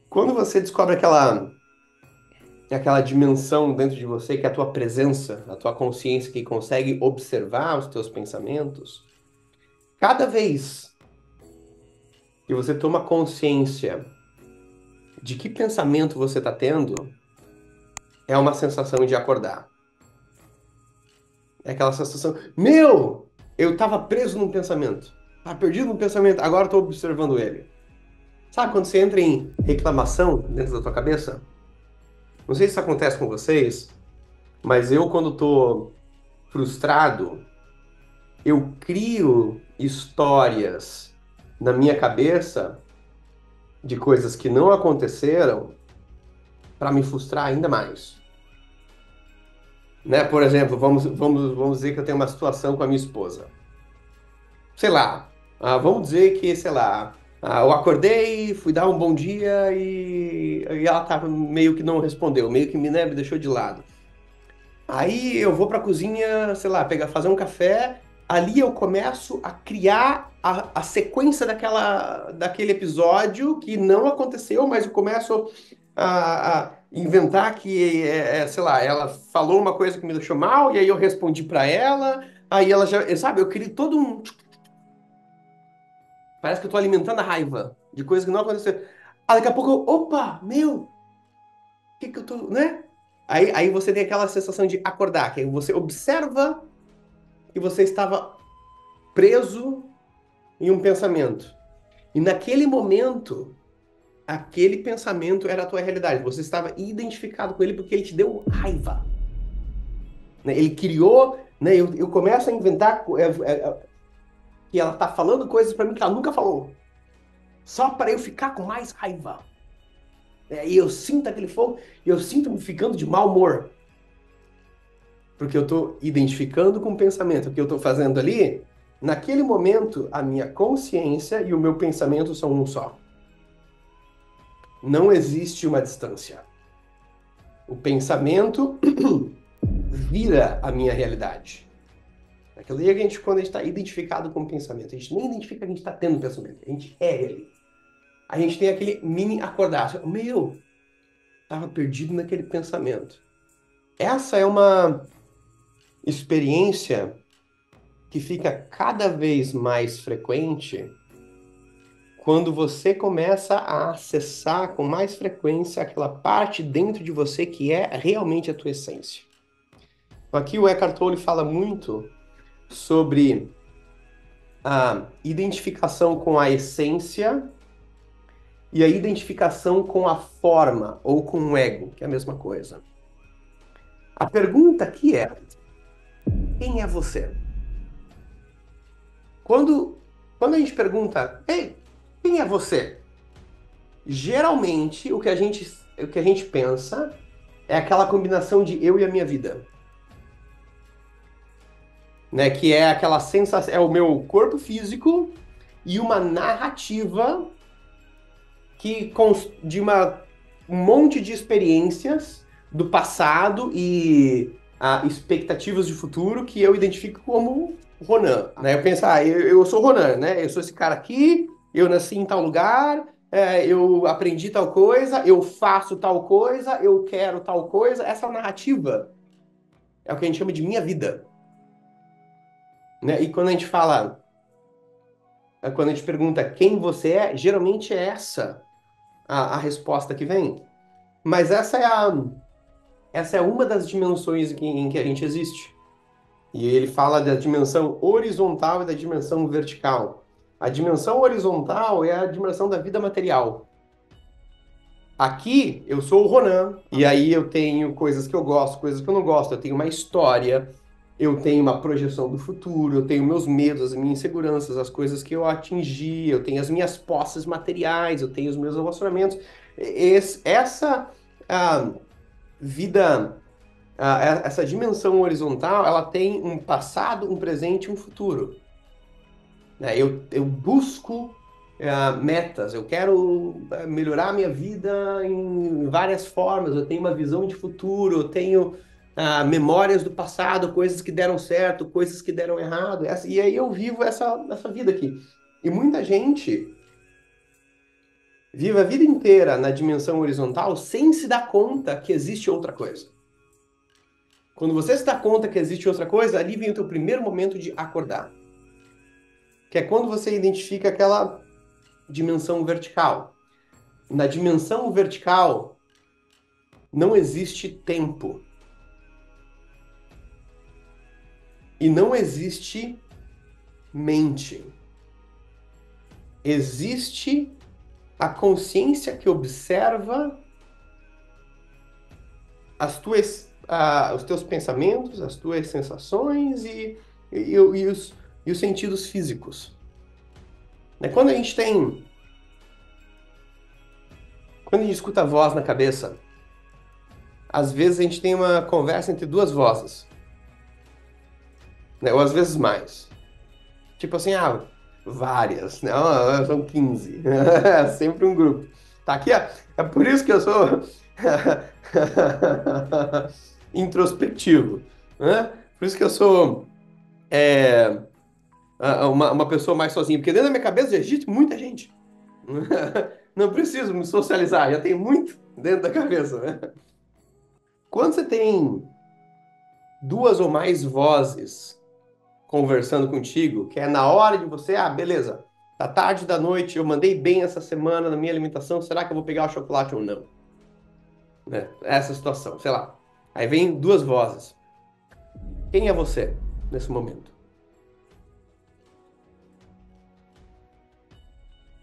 Quando você descobre aquela dimensão dentro de você, que é a tua presença, a tua consciência que consegue observar os teus pensamentos, cada vez que você toma consciência de que pensamento você está tendo, é uma sensação de acordar. É aquela sensação, meu, eu estava preso num pensamento, estava perdido num pensamento, agora estou observando ele. Sabe quando você entra em reclamação dentro da tua cabeça? Não sei se isso acontece com vocês, mas eu, quando estou frustrado, eu crio histórias na minha cabeça de coisas que não aconteceram para me frustrar ainda mais. Né? Por exemplo, vamos dizer que eu tenho uma situação com a minha esposa. Sei lá, vamos dizer que, sei lá, eu acordei, fui dar um bom dia e ela tava meio que não respondeu, meio que né, me deixou de lado. Aí eu vou pra cozinha, sei lá, fazer um café. Ali eu começo a criar a sequência daquele episódio que não aconteceu, mas eu começo a inventar que, sei lá, ela falou uma coisa que me deixou mal, e aí eu respondi pra ela, aí ela já, sabe, eu crio todo um. Parece que eu tô alimentando a raiva de coisa que não aconteceu. Daqui a pouco opa, meu, o que que eu tô, né? Aí você tem aquela sensação de acordar, que aí você observa que você estava preso em um pensamento. E naquele momento, aquele pensamento era a tua realidade. Você estava identificado com ele porque ele te deu raiva. Né? Ele criou, né? Eu começo a inventar que ela está falando coisas para mim que ela nunca falou. Só para eu ficar com mais raiva. E eu sinto aquele fogo, e eu sinto me ficando de mau humor. Porque eu estou identificando com o pensamento. O que eu estou fazendo ali, naquele momento, a minha consciência e o meu pensamento são um só. Não existe uma distância. O pensamento vira a minha realidade. Aquilo ali é que quando a gente está identificado com o pensamento, a gente nem identifica que a gente está tendo pensamento, a gente é ele. A gente tem aquele mini acordar. Meu, estava perdido naquele pensamento. Essa é uma experiência que fica cada vez mais frequente quando você começa a acessar com mais frequência aquela parte dentro de você que é realmente a tua essência. Aqui o Eckhart Tolle fala muito sobre a identificação com a essência e a identificação com a forma ou com o ego, que é a mesma coisa. A pergunta aqui é: quem é você? Quando, quando a gente pergunta, ei, quem é você? Geralmente o que a gente pensa é aquela combinação de eu e a minha vida. Né? Que é aquela sensação, é o meu corpo físico e uma narrativa de um monte de experiências do passado e expectativas de futuro que eu identifico como Ronan, né? Eu penso, eu sou Ronan, né? Eu sou esse cara aqui, eu nasci em tal lugar, eu aprendi tal coisa, eu faço tal coisa, eu quero tal coisa. Essa narrativa é o que a gente chama de minha vida, né? E quando a gente pergunta quem você é, geralmente é essa a resposta que vem. Mas essa é uma das dimensões em que a gente existe. E ele fala da dimensão horizontal e da dimensão vertical. A dimensão horizontal é a dimensão da vida material. Aqui eu sou o Ronan, e aí eu tenho coisas que eu gosto, coisas que eu não gosto, eu tenho uma história, eu tenho uma projeção do futuro, eu tenho meus medos, as minhas inseguranças, as coisas que eu atingi, eu tenho as minhas posses materiais, eu tenho os meus relacionamentos. Essa vida, essa dimensão horizontal, ela tem um passado, um presente e um futuro. Né? Eu busco metas, eu quero melhorar a minha vida em várias formas, eu tenho uma visão de futuro, eu tenho memórias do passado, coisas que deram certo, coisas que deram errado, e aí eu vivo essa vida aqui. E muita gente Viva a vida inteira na dimensão horizontal sem se dar conta que existe outra coisa. Quando você se dá conta que existe outra coisa, ali vem o teu primeiro momento de acordar. Que é quando você identifica aquela dimensão vertical. Na dimensão vertical não existe tempo. E não existe mente. Existe a consciência que observa os teus pensamentos, as tuas sensações e os sentidos físicos. Quando a gente escuta a voz na cabeça, às vezes a gente tem uma conversa entre duas vozes, né? Ou às vezes mais. Tipo assim, várias, né? São 15. É sempre um grupo. Tá aqui, ó. É por isso que eu sou introspectivo, né? Por isso que eu sou uma pessoa mais sozinha. Porque dentro da minha cabeça já existe muita gente. Não preciso me socializar, já tem muito dentro da cabeça, né? Quando você tem duas ou mais vozes conversando contigo, que é na hora de você, beleza, tá tarde da noite, eu mandei bem essa semana na minha alimentação, será que eu vou pegar o chocolate ou não? Né? Essa situação, sei lá. Aí vem duas vozes. Quem é você nesse momento?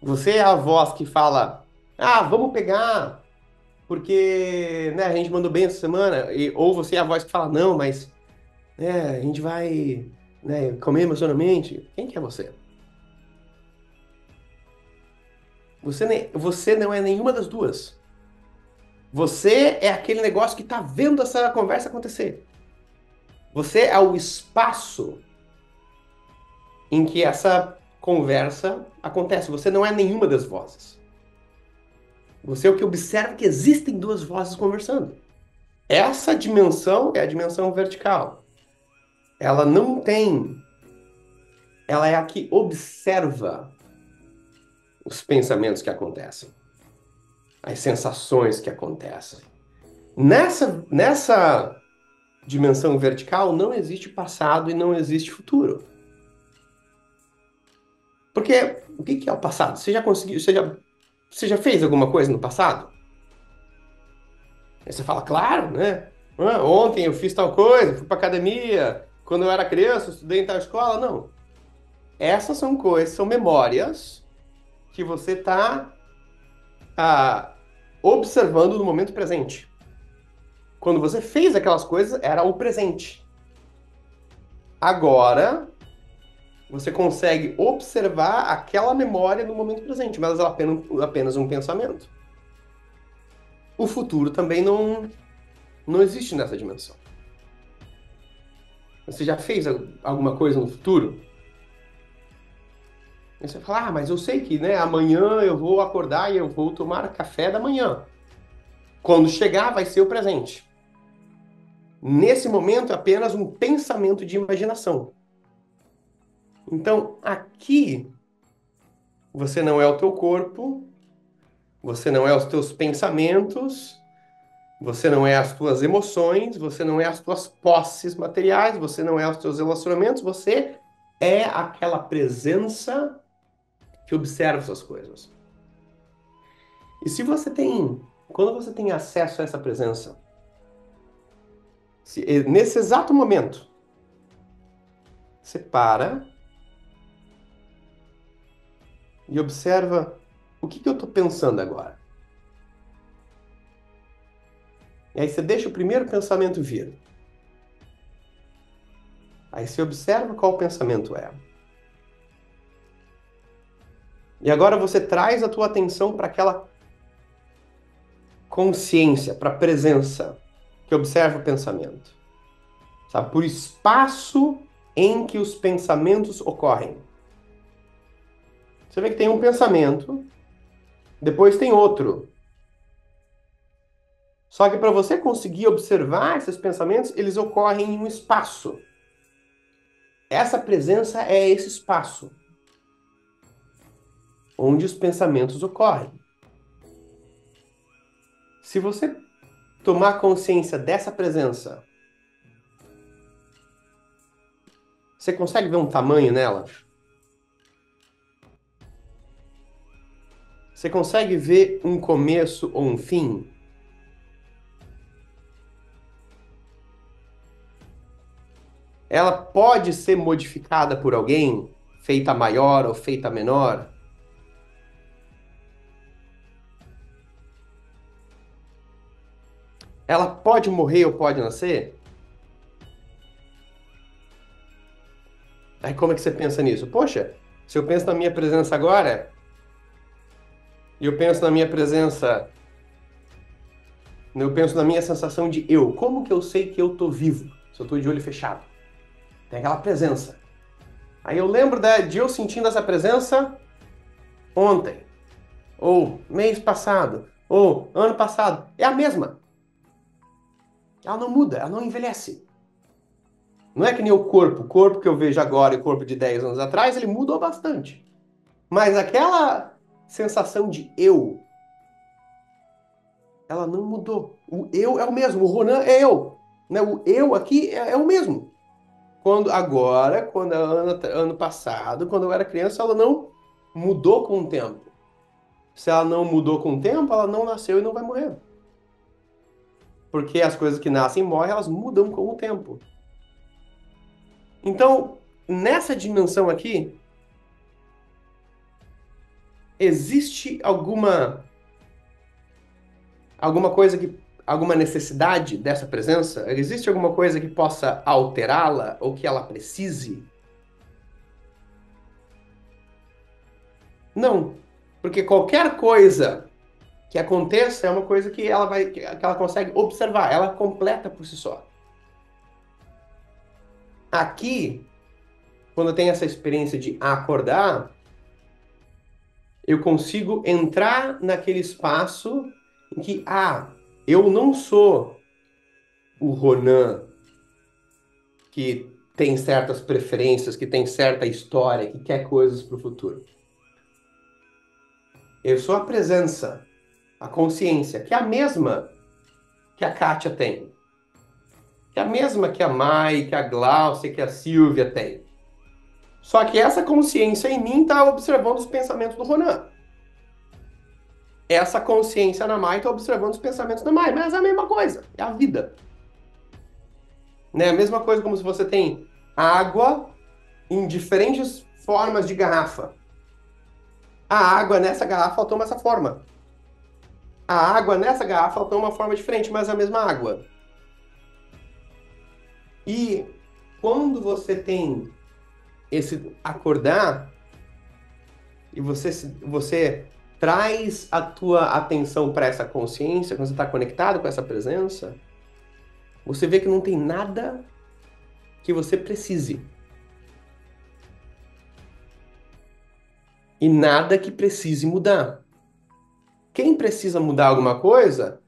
Você é a voz que fala, vamos pegar, porque né, a gente mandou bem essa semana, ou você é a voz que fala, não, mas a gente vai comer emocionalmente. Quem que é você? Você não é nenhuma das duas. Você é aquele negócio que está vendo essa conversa acontecer. Você é o espaço em que essa conversa acontece. Você não é nenhuma das vozes. Você é o que observa que existem duas vozes conversando. Essa dimensão é a dimensão vertical. Ela não tem. Ela é a que observa os pensamentos que acontecem, as sensações que acontecem. Nessa dimensão vertical não existe passado e não existe futuro. Porque o que é o passado? Você já conseguiu, você já fez alguma coisa no passado? Aí você fala, claro, né? Ontem eu fiz tal coisa, fui para academia, quando eu era criança, eu estudei em tal escola. Não. Essas são coisas, são memórias que você está observando no momento presente. Quando você fez aquelas coisas, era o presente. Agora, você consegue observar aquela memória no momento presente, mas ela é apenas um pensamento. O futuro também não existe nessa dimensão. Você já fez alguma coisa no futuro? Aí você fala, mas eu sei que, né, amanhã eu vou acordar e eu vou tomar café da manhã. Quando chegar, vai ser o presente. Nesse momento, é apenas um pensamento de imaginação. Então, aqui, você não é o teu corpo, você não é os teus pensamentos, você não é as tuas emoções, você não é as tuas posses materiais, você não é os teus relacionamentos, você é aquela presença que observa essas coisas. E quando você tem acesso a essa presença, nesse exato momento, você para e observa o que eu estou pensando agora. E aí você deixa o primeiro pensamento vir. Aí você observa qual pensamento é. E agora você traz a tua atenção para aquela consciência, para a presença que observa o pensamento. Sabe? Por espaço em que os pensamentos ocorrem. Você vê que tem um pensamento, depois tem outro. Só que para você conseguir observar esses pensamentos, eles ocorrem em um espaço. Essa presença é esse espaço onde os pensamentos ocorrem. Se você tomar consciência dessa presença, você consegue ver um tamanho nela? Você consegue ver um começo ou um fim? Ela pode ser modificada por alguém, feita maior ou feita menor? Ela pode morrer ou pode nascer? Aí como é que você pensa nisso? Poxa, se eu penso na minha presença agora, e eu penso na minha presença, eu penso na minha sensação de eu, como que eu sei que eu tô vivo? Se eu tô de olho fechado. Tem aquela presença. Aí eu lembro de eu sentindo essa presença ontem, ou mês passado, ou ano passado. É a mesma. Ela não muda, ela não envelhece. Não é que nem o corpo que eu vejo agora e o corpo de 10 anos atrás, ele mudou bastante. Mas aquela sensação de eu, ela não mudou. O eu é o mesmo, o Ronan é eu. Né? O eu aqui é o mesmo. Quando ano passado, quando eu era criança, ela não mudou com o tempo. Se ela não mudou com o tempo, ela não nasceu e não vai morrer. Porque as coisas que nascem e morrem, elas mudam com o tempo. Então, nessa dimensão aqui, existe alguma coisa alguma necessidade dessa presença? Existe alguma coisa que possa alterá-la ou que ela precise? Não, porque qualquer coisa que aconteça é uma coisa que ela consegue observar, ela completa por si só. Aqui, quando eu tenho essa experiência de acordar, eu consigo entrar naquele espaço em que, eu não sou o Ronan que tem certas preferências, que tem certa história, que quer coisas para o futuro. Eu sou a presença, a consciência, que é a mesma que a Kátia tem, que é a mesma que a Mai, que a Glaucia, que a Silvia tem. Só que essa consciência em mim está observando os pensamentos do Ronan. Essa consciência na Mai está observando os pensamentos da Mai, mas é a mesma coisa, é a vida. Né? A mesma coisa como se você tem água em diferentes formas de garrafa. A água nessa garrafa toma essa forma. A água nessa garrafa toma uma forma diferente, mas é a mesma água. E quando você tem esse acordar e você traz a tua atenção para essa consciência, quando você está conectado com essa presença, você vê que não tem nada que você precise. E nada que precise mudar. Quem precisa mudar alguma coisa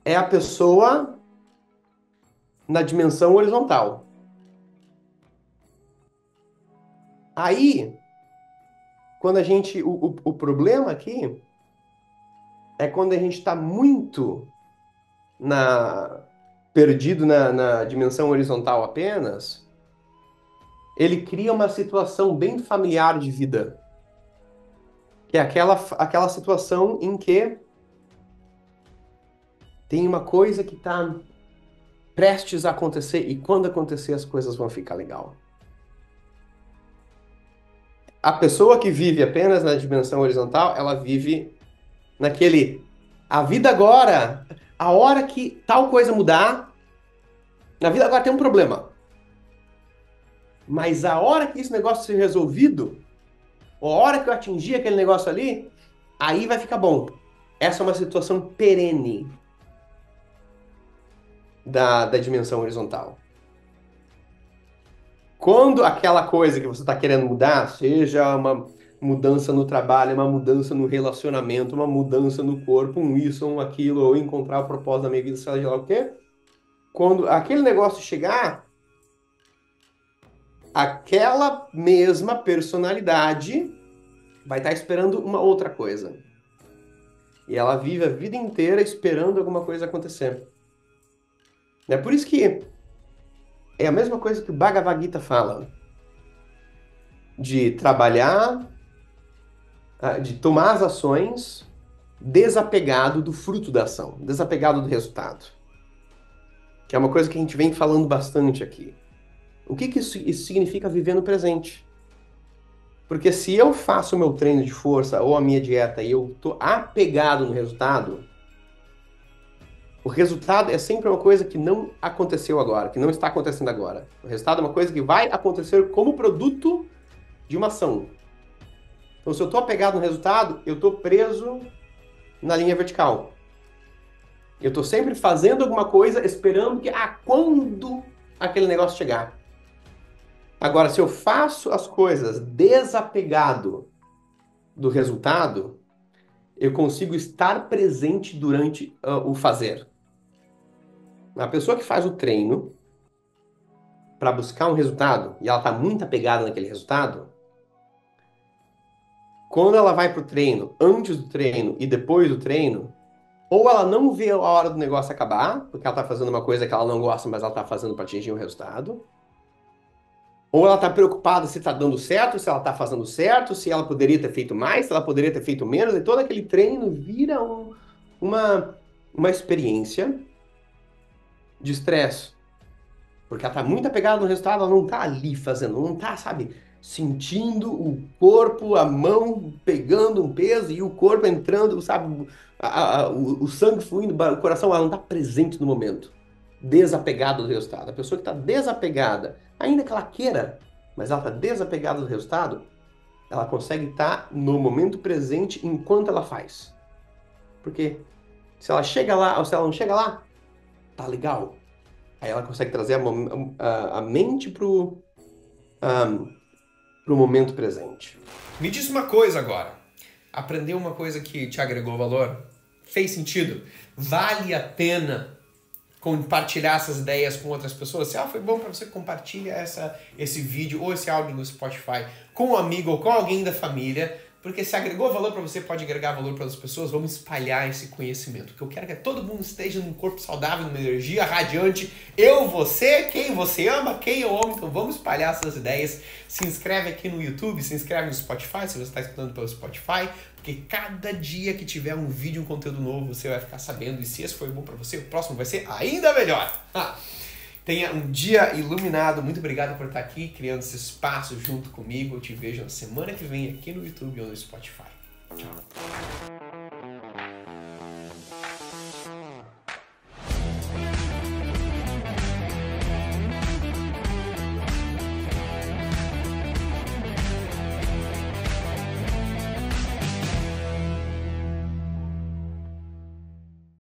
é a pessoa na dimensão horizontal. Aí, quando a gente. O problema aqui é quando a gente está muito perdido na dimensão horizontal apenas, ele cria uma situação bem familiar de vida. Que é aquela situação em que tem uma coisa que está prestes a acontecer e quando acontecer as coisas vão ficar legal. A pessoa que vive apenas na dimensão horizontal, ela vive a vida agora, a hora que tal coisa mudar, na vida agora tem um problema. Mas a hora que esse negócio ser resolvido, ou a hora que eu atingir aquele negócio ali, aí vai ficar bom. Essa é uma situação perene da dimensão horizontal. Quando aquela coisa que você está querendo mudar, seja uma mudança no trabalho, uma mudança no relacionamento, uma mudança no corpo, um isso, um aquilo, ou encontrar o propósito da minha vida, seja lá o quê, quando aquele negócio chegar, aquela mesma personalidade vai estar esperando uma outra coisa. E ela vive a vida inteira esperando alguma coisa acontecer. É por isso que é a mesma coisa que o Bhagavad Gita fala, de trabalhar, de tomar as ações desapegado do fruto da ação, desapegado do resultado. Que é uma coisa que a gente vem falando bastante aqui. O que que isso significa viver no presente? Porque se eu faço o meu treino de força ou a minha dieta e eu tô apegado no resultado, o resultado é sempre uma coisa que não aconteceu agora, que não está acontecendo agora. O resultado é uma coisa que vai acontecer como produto de uma ação. Então, se eu estou apegado no resultado, eu estou preso na linha vertical. Eu estou sempre fazendo alguma coisa esperando que, quando aquele negócio chegar. Agora, se eu faço as coisas desapegado do resultado, eu consigo estar presente durante o fazer. A pessoa que faz o treino para buscar um resultado e ela está muito apegada naquele resultado, quando ela vai para o treino, antes do treino e depois do treino, ou ela não vê a hora do negócio acabar, porque ela está fazendo uma coisa que ela não gosta, mas ela está fazendo para atingir um resultado, ou ela está preocupada se está dando certo, se ela está fazendo certo, se ela poderia ter feito mais, se ela poderia ter feito menos, e todo aquele treino vira uma experiência de estresse. Porque ela está muito apegada no resultado, ela não está ali fazendo, não está, sabe, sentindo o corpo, a mão pegando um peso e o corpo entrando, sabe, o sangue fluindo, o coração, ela não está presente no momento, desapegada do resultado. A pessoa que está desapegada, ainda que ela queira, mas ela está desapegada do resultado, ela consegue estar no momento presente enquanto ela faz. Porque se ela chega lá ou se ela não chega lá, tá legal. Aí ela consegue trazer a mente pro momento presente. Me diz uma coisa agora. Aprendeu uma coisa que te agregou valor? Fez sentido? Vale a pena compartilhar essas ideias com outras pessoas? Se foi bom para você, compartilha esse vídeo ou esse áudio no Spotify com um amigo ou com alguém da família. Porque se agregou valor para você, pode agregar valor para outras pessoas. Vamos espalhar esse conhecimento. O que eu quero é que todo mundo esteja num corpo saudável, numa energia radiante. Eu, você, quem você ama, quem eu amo. Então vamos espalhar essas ideias. Se inscreve aqui no YouTube, se inscreve no Spotify, se você está escutando pelo Spotify. Porque cada dia que tiver um vídeo, um conteúdo novo, você vai ficar sabendo. E se esse foi bom para você, o próximo vai ser ainda melhor. Tenha um dia iluminado. Muito obrigado por estar aqui, criando esse espaço junto comigo. Eu te vejo na semana que vem aqui no YouTube ou no Spotify. Tchau.